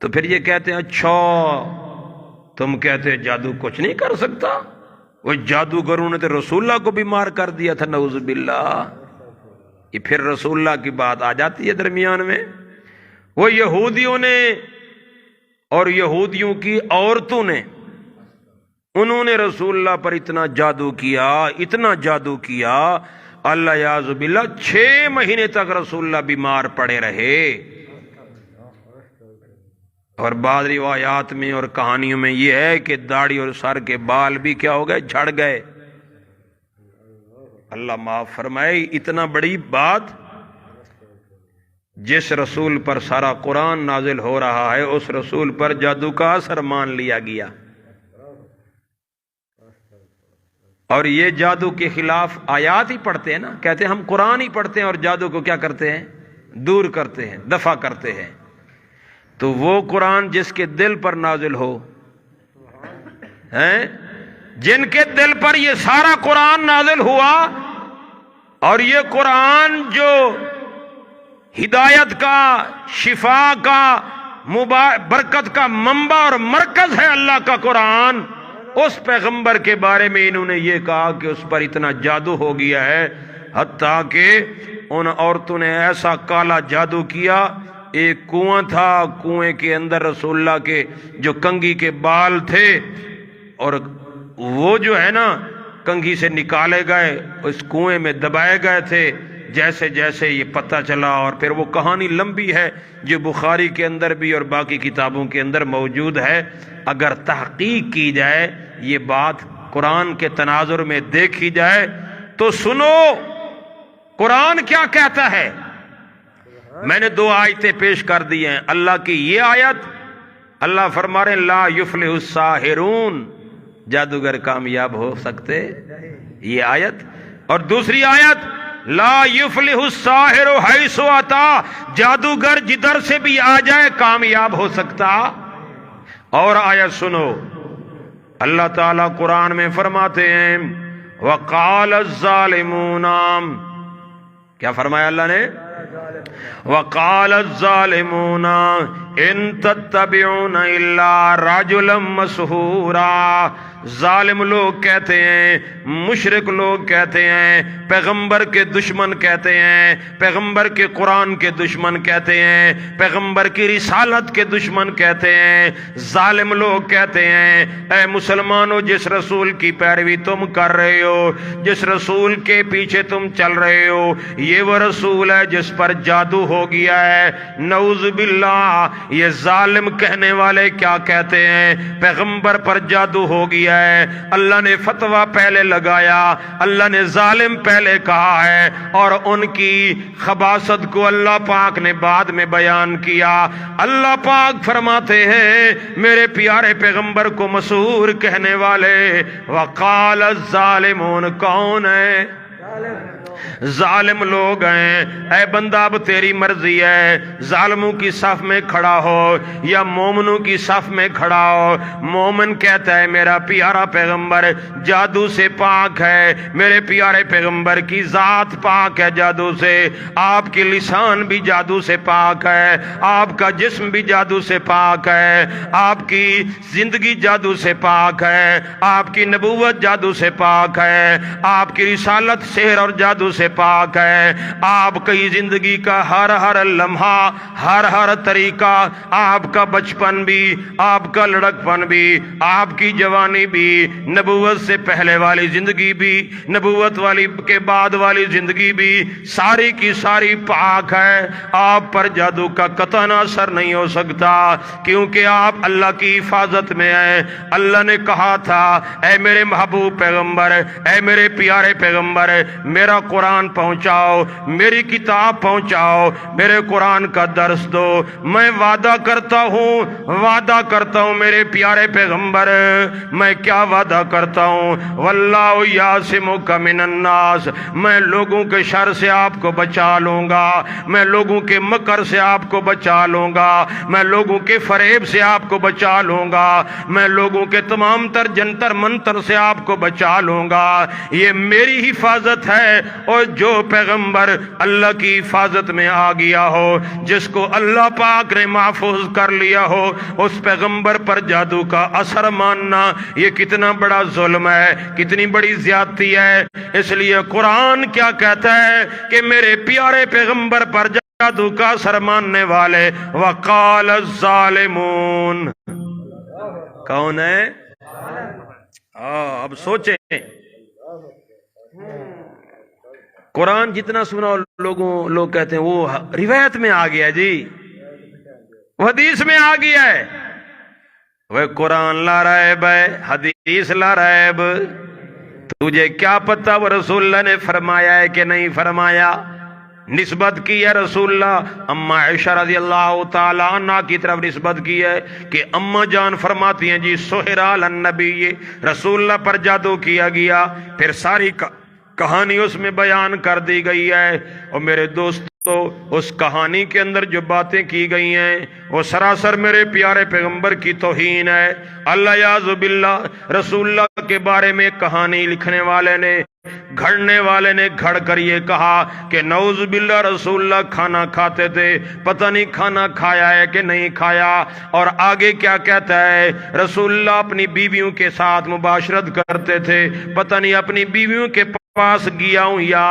تو پھر یہ کہتے ہیں اچھا تم کہتے جادو کچھ نہیں کر سکتا، وہ جادوگروں نے تو رسول اللہ کو بیمار کر دیا تھا، نعوذ باللہ۔ یہ پھر رسول اللہ کی بات آ جاتی ہے درمیان میں۔ وہ یہودیوں نے اور یہودیوں کی عورتوں نے، انہوں نے رسول اللہ پر اتنا جادو کیا، اتنا جادو کیا، اللہ یعوذ باللہ 6 مہینے تک رسول اللہ بیمار پڑے رہے۔ اور بعض روایات میں اور کہانیوں میں یہ ہے کہ داڑھی اور سر کے بال بھی کیا ہو گئے، جھڑ گئے۔ اللہ معاف فرمائے۔ اتنا بڑی بات، جس رسول پر سارا قرآن نازل ہو رہا ہے اس رسول پر جادو کا اثر مان لیا گیا، اور یہ جادو کے خلاف آیات ہی پڑھتے ہیں نا، کہتے ہیں ہم قرآن ہی پڑھتے ہیں اور جادو کو کیا کرتے ہیں، دور کرتے ہیں، دفع کرتے ہیں۔ تو وہ قرآن جس کے دل پر نازل ہو، ہیں جن کے دل پر یہ سارا قرآن نازل ہوا، اور یہ قرآن جو ہدایت کا، شفا کا، برکت کا منبع اور مرکز ہے اللہ کا قرآن، اس پیغمبر کے بارے میں انہوں نے یہ کہا کہ اس پر اتنا جادو ہو گیا ہے، حتیٰ کہ ان عورتوں نے ایسا کالا جادو کیا۔ ایک کنواں تھا، کنویں کے اندر رسول اللہ کے جو کنگھی کے بال تھے، اور وہ جو ہے نا کنگھی سے نکالے گئے، اس کنویں میں دبائے گئے تھے۔ جیسے جیسے یہ پتہ چلا، اور پھر وہ کہانی لمبی ہے جو بخاری کے اندر بھی اور باقی کتابوں کے اندر موجود ہے۔ اگر تحقیق کی جائے، یہ بات قرآن کے تناظر میں دیکھی جائے تو سنو قرآن کیا کہتا ہے۔ میں نے 2 آیتیں پیش کر دی ہیں۔ اللہ کی یہ آیت، اللہ فرما رہے لا یفلح الساحرون، جادوگر کامیاب ہو سکتے، یہ آیت۔ اور دوسری آیت لا یفلح الساحر حیث اتی، جادوگر جدھر سے بھی آ جائے کامیاب ہو سکتا۔ اور آیت سنو، اللہ تعالیٰ قرآن میں فرماتے ہیں وقال الظالمون، کیا فرمایا اللہ نے؟ وقال الظالمون ان تتبعون الا رجلا مسحورا، ظالم لوگ کہتے ہیں، مشرک لوگ کہتے ہیں، پیغمبر کے دشمن کہتے ہیں، پیغمبر کے قرآن کے دشمن کہتے ہیں، پیغمبر کی رسالت کے دشمن کہتے ہیں، ظالم لوگ کہتے ہیں اے مسلمانوں، جس رسول کی پیروی تم کر رہے ہو، جس رسول کے پیچھے تم چل رہے ہو، یہ وہ رسول ہے جس پر جادو ہو گیا ہے، نعوذ باللہ۔ یہ ظالم کہنے والے کیا کہتے ہیں؟ پیغمبر پر جادو ہو گیا ہے، اللہ نے فتویٰ پہلے لگایا، اللہ نے ظالم پہلے کہا ہے، اور ان کی خباثت کو اللہ پاک نے بعد میں بیان کیا۔ اللہ پاک فرماتے ہیں میرے پیارے پیغمبر کو مسحور کہنے والے وقال الظالمون کون ہے؟ ظالم لوگ ہیں۔ اے بندہ اب تیری مرضی ہے، ظالموں کی صف میں کھڑا ہو یا مومنوں کی صف میں کھڑا ہو۔ مومن کہتا ہے میرا پیارا پیغمبر جادو سے پاک ہے، میرے پیارے پیغمبر کی ذات پاک ہے جادو سے، آپ کی لسان بھی جادو سے پاک ہے، آپ کا جسم بھی جادو سے پاک ہے، آپ کی زندگی جادو سے پاک ہے، آپ کی نبوت جادو سے پاک ہے، آپ کی رسالت سحر اور جادو سے پاک ہے، آپ کی زندگی کا ہر لمحہ، ہر طریقہ، آپ کا بچپن بھی، آپ کا لڑکپن بھی، آپ کی جوانی بھی، نبوت سے پہلے والی زندگی بھی، نبوت والی کے بعد والی زندگی بھی، ساری کی ساری پاک ہے۔ آپ پر جادو کا قطعاً اثر نہیں ہو سکتا، کیونکہ آپ اللہ کی حفاظت میں ہیں۔ اللہ نے کہا تھا اے میرے محبوب پیغمبر، اے میرے پیارے پیغمبر، میرا قرآن پہنچاؤ، میری کتاب پہنچاؤ، میرے قرآن کا درس دو۔ میں وعدہ کرتا ہوں میرے پیارے پیغمبر، میں کیا وعدہ کرتا ہوں؟ واللہ یعصمک من الناس، میں لوگوں کے شر سے آپ کو بچا لوں گا، میں لوگوں کے مکر سے آپ کو بچا لوں گا، میں لوگوں کے فریب سے آپ کو بچا لوں گا، میں لوگوں کے تمام تر جنتر منتر سے آپ کو بچا لوں گا۔ یہ میری حفاظت ہے اور جو پیغمبر اللہ کی حفاظت میں آ گیا ہو، جس کو اللہ پاک نے محفوظ کر لیا ہو، اس پیغمبر پر جادو کا اثر ماننا یہ کتنا بڑا ظلم ہے، کتنی بڑی زیادتی ہے۔ اس لیے قرآن کیا کہتا ہے کہ میرے پیارے پیغمبر پر جادو کا اثر ماننے والے وقال الظالمون کون ہے؟ اب سوچیں، قرآن جتنا سنا لوگ کہتے ہیں وہ روایت میں آ گیا جی، وہ حدیث میں آ گیا ہے۔ وہ قرآن لا ریب ہے، حدیث لا ریب، تجھے کیا پتہ وہ رسول اللہ نے فرمایا ہے کہ نہیں فرمایا؟ نسبت کی ہے رسول اللہ اما عائشہ رضی اللہ تعالی عنہ کی طرف نسبت کی ہے کہ اما جان فرماتی ہیں جی سحر علی النبی، رسول اللہ پر جادو کیا گیا، پھر ساری کہانی اس میں بیان کر دی گئی ہے۔ اور میرے دوستو اس کہانی کے اندر جو باتیں کی گئی ہیں وہ سراسر میرے پیارے پیغمبر کی توہین ہے۔ اللہ یعوذ باللہ، رسول اللہ کے بارے میں کہانی لکھنے والے نے، گھڑنے والے نے گھڑ کر یہ کہا کہ نعوذ باللہ رسول اللہ کھانا کھاتے تھے، پتہ نہیں کھانا کھایا ہے کہ نہیں کھایا۔ اور آگے کیا کہتا ہے؟ رسول اللہ اپنی بیویوں کے ساتھ مباشرت کرتے تھے، پتہ نہیں اپنی بیویوں کے پاس گیا ہوں یا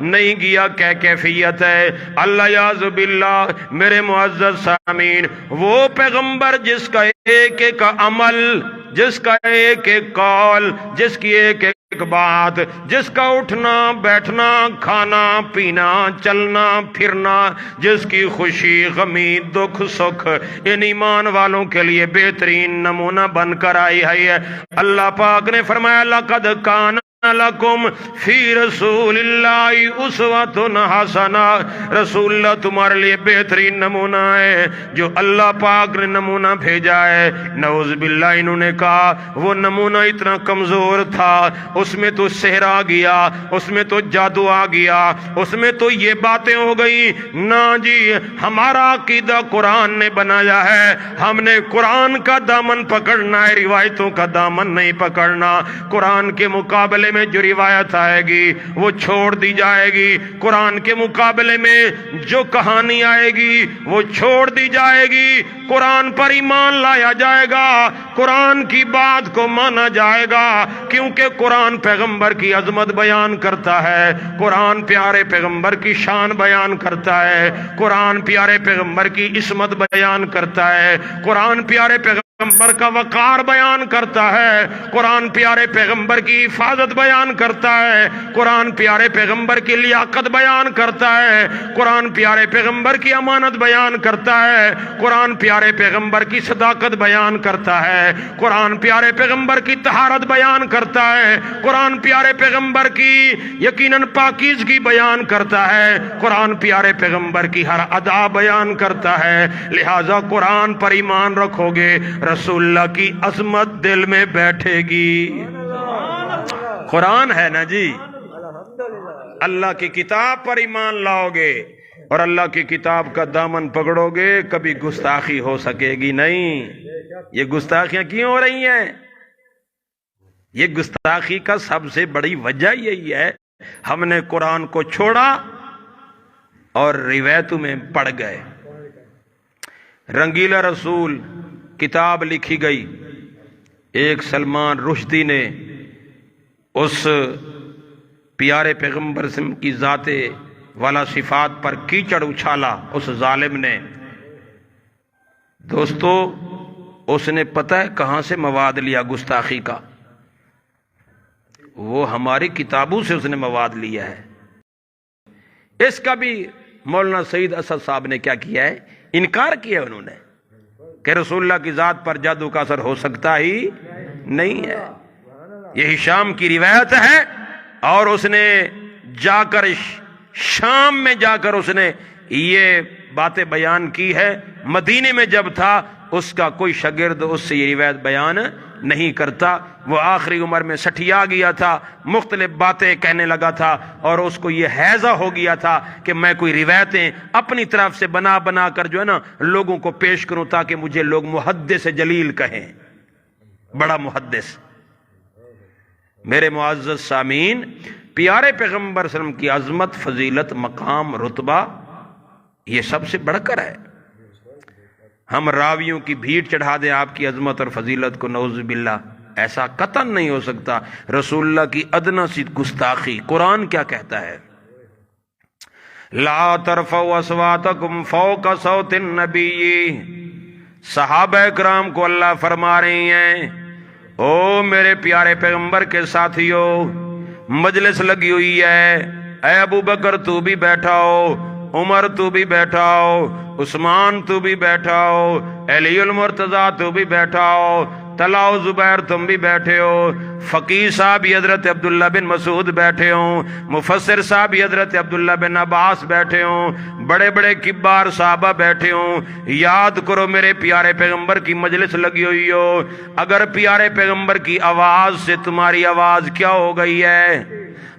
نہیں گیا، کیا کیفیت ہے۔ اللہ یعوذ باللہ میرے معزز سامعین، وہ پیغمبر جس کا ایک ایک عمل، جس کا ایک ایک قول، جس کی ایک ایک بات، جس کا اٹھنا بیٹھنا کھانا پینا چلنا پھرنا، جس کی خوشی غمی دکھ سکھ ان ایمان والوں کے لیے بہترین نمونہ بن کر آئی ہے۔ اللہ پاک نے فرمایا لقد کان لکم فی رسول اللہ اسوۃ حسنہ، رسول اللہ تمہارے لیے بہترین نمونہ ہے جو اللہ پاک نے نمونہ بھیجا ہے۔ نعوذ باللہ انہوں نے کہا وہ نمونہ اتنا کمزور تھا، اس میں تو سحر آ گیا، اس میں تو جادو آ گیا، اس میں تو یہ باتیں ہو گئی۔ نہ جی، ہمارا عقیدہ قرآن نے بنایا ہے، ہم نے قرآن کا دامن پکڑنا ہے، روایتوں کا دامن نہیں پکڑنا۔ قرآن کے مقابلے میں جو روایت آئے گی وہ چھوڑ دی جائے گی، قرآن کے مقابلے میں جو کہانی آئے گی وہ چھوڑ دی جائے گی۔ قرآن پر ایمان لایا جائے گا، قرآن کی بات کو مانا جائے گا، کیونکہ قرآن پیغمبر کی عظمت بیان کرتا ہے، قرآن پیارے پیغمبر کی شان بیان کرتا ہے، قرآن پیارے پیغمبر کی عصمت بیان کرتا ہے، قرآن پیارے پیغمبر کا وقار بیان کرتا ہے، قرآن پیارے پیغمبر کی حفاظت بیان کرتا ہے، قرآن پیارے پیغمبر کی لیاقت بیان کرتا ہے، قرآن پیارے پیغمبر کی امانت بیان کرتا ہے، قرآن پیارے پیغمبر کی صداقت بیان کرتا ہے، قرآن پیارے پیغمبر کی طہارت بیان کرتا ہے، قرآن پیارے پیغمبر کی یقیناً پاکیزگی بیان کرتا ہے، قرآن پیارے پیغمبر کی ہر ادا بیان کرتا ہے۔ لہذا قرآن پر ایمان رکھو گے، رسول اللہ کی عظمت دل میں بیٹھے گی۔ قرآن ہے نا جی، اللہ کی کتاب پر ایمان لاؤ گے اور اللہ کی کتاب کا دامن پکڑو گے، کبھی گستاخی ہو سکے گی نہیں۔ یہ گستاخیاں کیوں ہو رہی ہیں؟ یہ گستاخی کا سب سے بڑی وجہ یہی ہے، ہم نے قرآن کو چھوڑا اور روایتوں میں پڑ گئے۔ رنگیلا رسول کتاب لکھی گئی، ایک سلمان رشدی نے اس پیارے پیغمبر کی ذات والا صفات پر کیچڑ اچھالا اس ظالم نے۔ دوستو اس نے پتہ ہے کہاں سے مواد لیا گستاخی کا؟ وہ ہماری کتابوں سے اس نے مواد لیا ہے۔ اس کا بھی مولانا سعید اسد صاحب نے کیا کیا ہے؟ انکار کیا انہوں نے کہ رسول اللہ کی ذات پر جادو کا اثر ہو سکتا ہی نہیں ہے۔ یہ ہشام کی روایت ہے، اور اس نے جا کر شام میں جا کر اس نے یہ باتیں بیان کی ہے۔ مدینے میں جب تھا اس کا کوئی شاگرد اس سے یہ روایت بیان نہیں کرتا، وہ آخری عمر میں سٹھیا گیا تھا، مختلف باتیں کہنے لگا تھا، اور اس کو یہ حیضہ ہو گیا تھا کہ میں کوئی روایتیں اپنی طرف سے بنا بنا کر جو ہے نا لوگوں کو پیش کروں تاکہ مجھے لوگ محدث جلیل کہیں، بڑا محدث۔ میرے معزز سامعین، پیارے پیغمبر صلی اللہ علیہ وسلم کی عظمت، فضیلت، مقام، رتبہ یہ سب سے بڑھ کر ہے۔ ہم راویوں کی بھیڑ چڑھا دیں آپ کی عظمت اور فضیلت کو، نعوذ باللہ، ایسا قطعاً نہیں ہو سکتا۔ رسول اللہ کی ادنا سی گستاخی، قرآن کیا کہتا ہے؟ لا ترفعوا اصواتکم فوق صوت النبی، صحابہ کرام کو اللہ فرما رہی ہیں او میرے پیارے پیغمبر کے ساتھیو، مجلس لگی ہوئی ہے، اے ابو بکر تو بھی بیٹھا ہو، عمر تو بھی بیٹھا ہو، عثمان تو بھی بیٹھا ہو، علی المرتضیٰ تو بھی بیٹھا ہو، طلحہ و زبیر تم بھی بیٹھے ہو، فقیہ صاحب حضرت عبداللہ بن مسعود بیٹھے ہوں، مفسر صاحب حضرت عبداللہ بن عباس بیٹھے ہوں، بڑے بڑے کبار صحابہ بیٹھے ہوں۔ یاد کرو میرے پیارے پیغمبر کی مجلس لگی ہوئی ہو، اگر پیارے پیغمبر کی آواز سے تمہاری آواز کیا ہو گئی ہے؟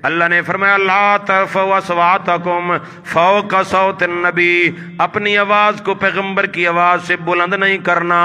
اللہ نے فرمایا لا ترفعوا اصواتکم فوق صوت النبی، اپنی آواز کو پیغمبر کی آواز سے بلند نہیں کرنا۔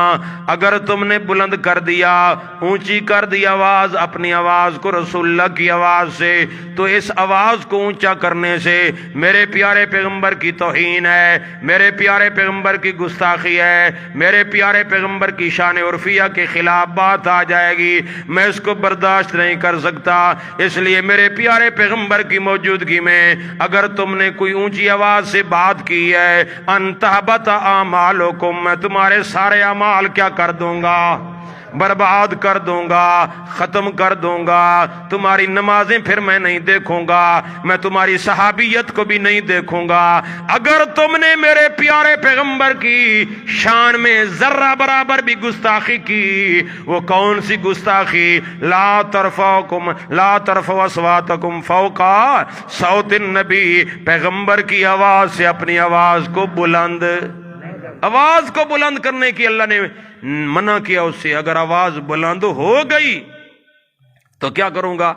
اگر تم نے بلند کر دیا، اونچی کر دی آواز، اپنی آواز کو رسول اللہ کی آواز سے، تو اس آواز کو اونچا کرنے سے میرے پیارے پیغمبر کی توہین ہے، میرے پیارے پیغمبر کی گستاخی ہے، میرے پیارے پیغمبر کی شان عرفیہ کے خلاف بات آ جائے گی، میں اس کو برداشت نہیں کر سکتا۔ اس لیے میرے پیارے پیغمبر کی موجودگی میں اگر تم نے کوئی اونچی آواز سے بات کی ہے، انتہبت اعمالکم، میں تمہارے سارے اعمال کیا کر دوں گا؟ برباد کر دوں گا، ختم کر دوں گا۔ تمہاری نمازیں پھر میں نہیں دیکھوں گا، میں تمہاری صحابیت کو بھی نہیں دیکھوں گا۔ اگر تم نے میرے پیارے پیغمبر کی شان میں ذرہ برابر بھی گستاخی کی، وہ کون سی گستاخی؟ لا ترفعوا اصواتکم فوق صوت النبی، پیغمبر کی آواز سے اپنی آواز کو بلند، آواز کو بلند کرنے کی اللہ نے منع کیا اس سے۔ اگر آواز بلند ہو گئی تو کیا کروں گا؟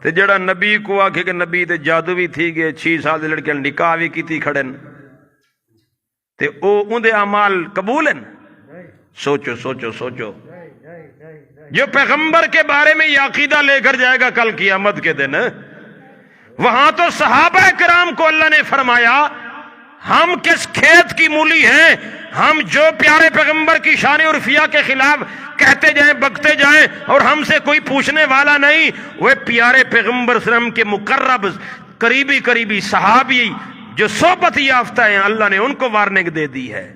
تے جڑا نبی کو آکھے کہ نبی تے جادو بھی تھی گئے، 6 سال دے لڑکے نکاح بھی کیتی کھڑن، تے او اندے اعمال قبول ہیں؟ سوچو سوچو سوچو۔ جو پیغمبر کے بارے میں یہ عقیدہ لے کر جائے گا کل قیامت کے دن، وہاں تو صحابہ کرام کو اللہ نے فرمایا ہم کس کھیت کی مولی ہیں، ہم جو پیارے پیغمبر کی شان عرفیہ کے خلاف کہتے جائیں، بکتے جائیں، اور ہم سے کوئی پوچھنے والا نہیں۔ وہ پیارے پیغمبر صلی اللہ علیہ وسلم کے مقرب قریبی صحابی جو صحبت یافتہ ہیں، اللہ نے ان کو وارننگ دے دی ہے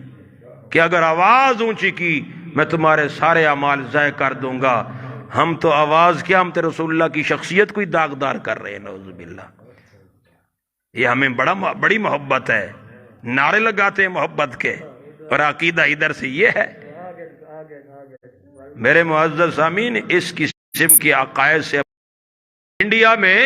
کہ اگر آواز اونچی کی میں تمہارے سارے اعمال ضائع کر دوں گا۔ ہم تو آواز کیا، ہم تو رسول اللہ کی شخصیت کو ہی داغدار کر رہے ہیں، نعوذ باللہ۔ یہ ہمیں بڑی محبت ہے، نعرے لگاتے ہیں محبت کے، اور عقیدہ ادھر سے یہ ہے۔ میرے معزز سامعین، اس قسم کی عقائد سے انڈیا میں